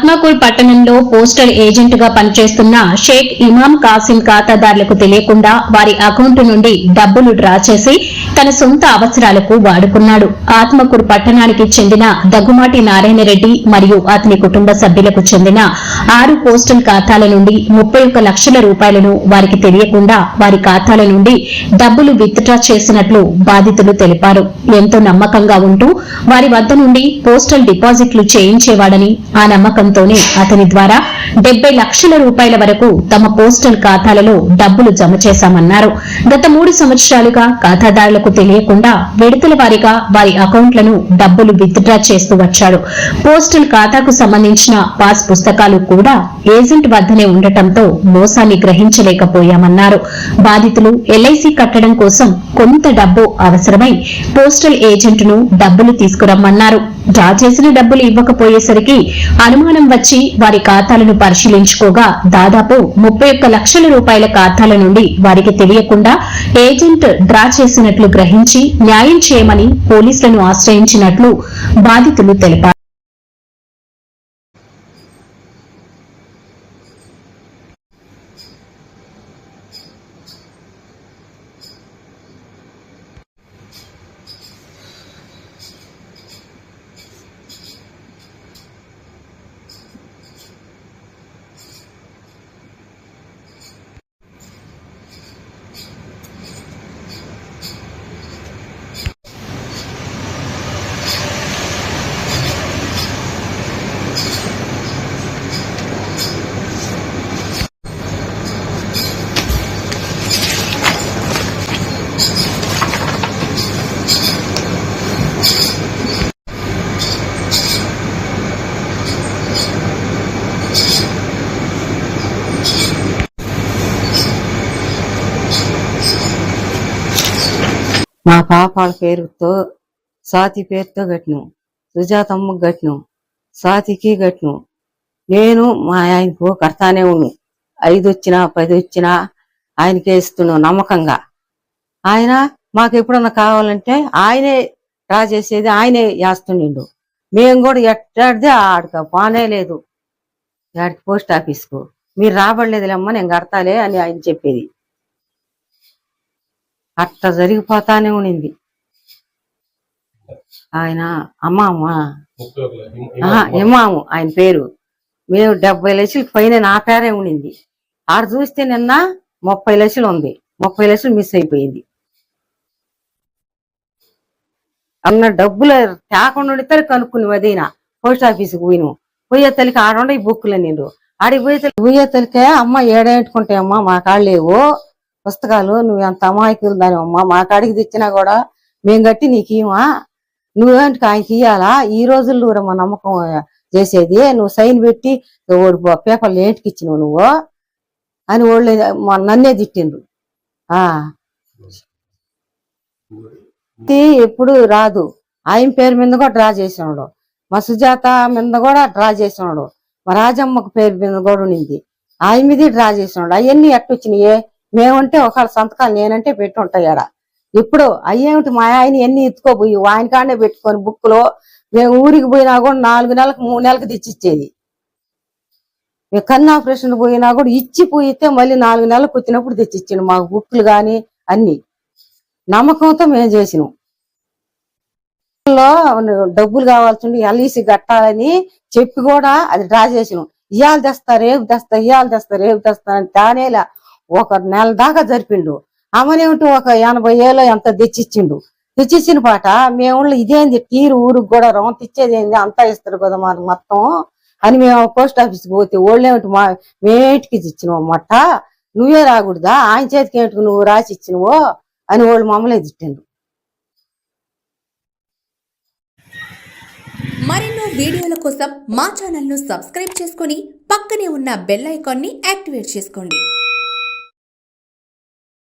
ఆత్మకూరు పట్టణంలో postal agent గా పనిచేస్తున్న షేక్ ఇమాం కాసిం ఖాతాదారులకు తెలియకుండా వారి అకౌంట్ నుండి డబ్బులు డ్రా చేసి తన సొంత అవసరాలకు వాడుకున్నాడు. ఆత్మకూరు పట్టణానికి చెందిన దగ్గుమాటి నారాయణరెడ్డి మరియు అతని కుటుంబ సభ్యులకు చెందిన 6 పోస్టల్ ఖాతాల నుండి 31 లక్షల రూపాయలను వారికి తెలియకుండా వారి ఖాతాల నుండి డబ్బులు విత్డ్రా చేసినట్లు బాధితులు తెలిపారు. ఎంతో నమ్మకంగా ఉంటూ వారి వద్ద నుండి పోస్టల్ డిపాజిట్లు చేయించేవాడని, ఆ నమ్మకంతోనే అతని ద్వారా 70 లక్షల రూపాయల వరకు తమ పోస్టల్ ఖాతాలలో డబ్బులు జమ చేశామన్నారు. గత 3 సంవత్సరాలుగా ఖాతాదారులకు తెలియకుండా విడతల వారీగా వారి అకౌంట్లను డబ్బులు విత్డ్రా చేస్తూ వచ్చాడు. పోస్టల్ ఖాతాకు సంబంధించిన పాస్ పుస్తకాలు కూడా ఏజెంట్ వద్దనే ఉండటంతో మోసాన్ని గ్రహించలేకపోయామన్నారు. బాధితులు ఎల్ఐసి కట్టడం కోసం కొంత డబ్బు అవసరమై పోస్టల్ ఏజెంట్ ను డబ్బులు తీసుకురమ్మన్నారు. డ్రా చేసిన డబ్బులు ఇవ్వకపోయేసరికి అనుమానం వచ్చి వారి ఖాతాలను పరిశీలించుకోగా దాదాపు 31 లక్షల రూపాయల ఖాతాల నుండి వారికి తెలియకుండా ఏజెంట్ డ్రా చేసినట్లు గ్రహించి న్యాయం చేయమని పోలీసులను ఆశ్రయించినట్లు బాధితులు తెలిపారు. మా పాపాల పేరుతో స్వాతి పేరుతో కట్టినాం, సుజాతమ్మకు కట్టినాం, స్వాతికి కట్టినాం. నేను మా ఆయనకు కడతానే ఉన్నాను. 5 వచ్చినా 10 వచ్చినా ఆయనకే ఇస్తున్నాం నమ్మకంగా. ఆయన మాకు ఎప్పుడన్నా కావాలంటే ఆయనే డ్రా చేసేది, ఆయనే వేస్తుండిండు. మేము కూడా ఎట్టాడితే ఆడక పానే లేదు. ఆడికి పోస్ట్ ఆఫీస్కు మీరు రాబడలేదులేమ్మా నేను కడతాలే అని ఆయన చెప్పేది. అట్లా జరిగిపోతానే ఉండింది. ఆయన ఇమాము ఆయన పేరు. మేము 70 లక్షలకి పైన నా పేరే ఉండింది. ఆడ చూస్తే నిన్న 30 లక్షలు ఉంది. 30 లక్షలు మిస్ అయిపోయింది. అన్న డబ్బులు తేకుండా ఉండితే కనుక్కుని అదైనా పోస్ట్ ఆఫీస్కి పోయినాం. పోయే తల్లికి ఆడుండ ఈ బుక్కులు నేను ఆడికి పోయే తల్లికే అమ్మ ఏడేట్టుకుంటాయమ్మా మా కాళ్ళు లేవు పుస్తకాలు, నువ్వు ఎంత అమాయకులు దానివమ్మా మా కాడికి తెచ్చినా కూడా మేము కట్టి నీకేమా, నువ్వేంటి ఆయనకి ఇయ్యాలా? ఈ రోజుల్లో మా నమ్మకం చేసేది నువ్వు సైన్ పెట్టి పేపర్లు ఏంటికి ఇచ్చినావు నువ్వు అని వాళ్ళు నన్నే తిట్టిండ్రు. ఎప్పుడు రాదు. ఆయన పేరు మీద కూడా డ్రా చేసినాడు, మా సుజాత మీద కూడా డ్రా చేసినాడు, మా రాజమ్మకు పేరు మీద కూడా ఉండింది, ఆయన మీద డ్రా చేసినాడు. అవన్నీ ఎట్టొచ్చినాయే? మేమంటే ఒకళ్ళ సంతకాలు నేనంటే పెట్టి ఉంటాయాడ. ఇప్పుడు అయ్యేమిటి మా ఆయన ఎన్ని ఎత్తుకోపోయి ఆయన కాడనే పెట్టుకొని బుక్లో మేము ఊరికి పోయినా కూడా 4 నెలలకు 3 నెలలకు తెచ్చిచ్చేది. మేము కన్ను ఆపరేషన్ పోయినా కూడా ఇచ్చిపోయితే మళ్ళీ 4 నెలలకు వచ్చినప్పుడు తెచ్చిచ్చిండు మాకు బుక్కులు కానీ అన్ని. నమ్మకంతో మేము చేసినాం. డబ్బులు కావాల్సింది ఎల్ఈసి కట్టాలని చెప్పి కూడా అది డ్రా చేసినాం. ఇవాళ తెస్తా రేపు తెస్తా, ఇవాళ తెస్తా రేపు తెస్తా అని తానేలా 1 నెల దాకా జరిపిండు. అమ్మనేమిటి 80,000 ఎంత తెచ్చిచ్చిండు. తెచ్చిచ్చిన పాట మేము ఇదేంది తీరు ఊరికి కూడా రౌంత ఇచ్చేది ఏంది అంతా ఇస్తారు కదా మనకు మొత్తం అని మేము పోస్ట్ ఆఫీస్కి పోతే వాళ్ళేమిటి మేమేటికి ఇచ్చినావు అన్నమాట, నువ్వే రాకూడదా, ఆయన చేతికి ఏంటికి నువ్వు రాసి ఇచ్చినవో అని వాళ్ళు మమ్మల్ని తిట్టిండ్రు. మరెన్నో వీడియోల కోసం మా ఛానల్ను సబ్స్క్రైబ్ చేసుకొని పక్కనే ఉన్న బెల్ ఐకాన్ని యాక్టివేట్ చేసుకోండి.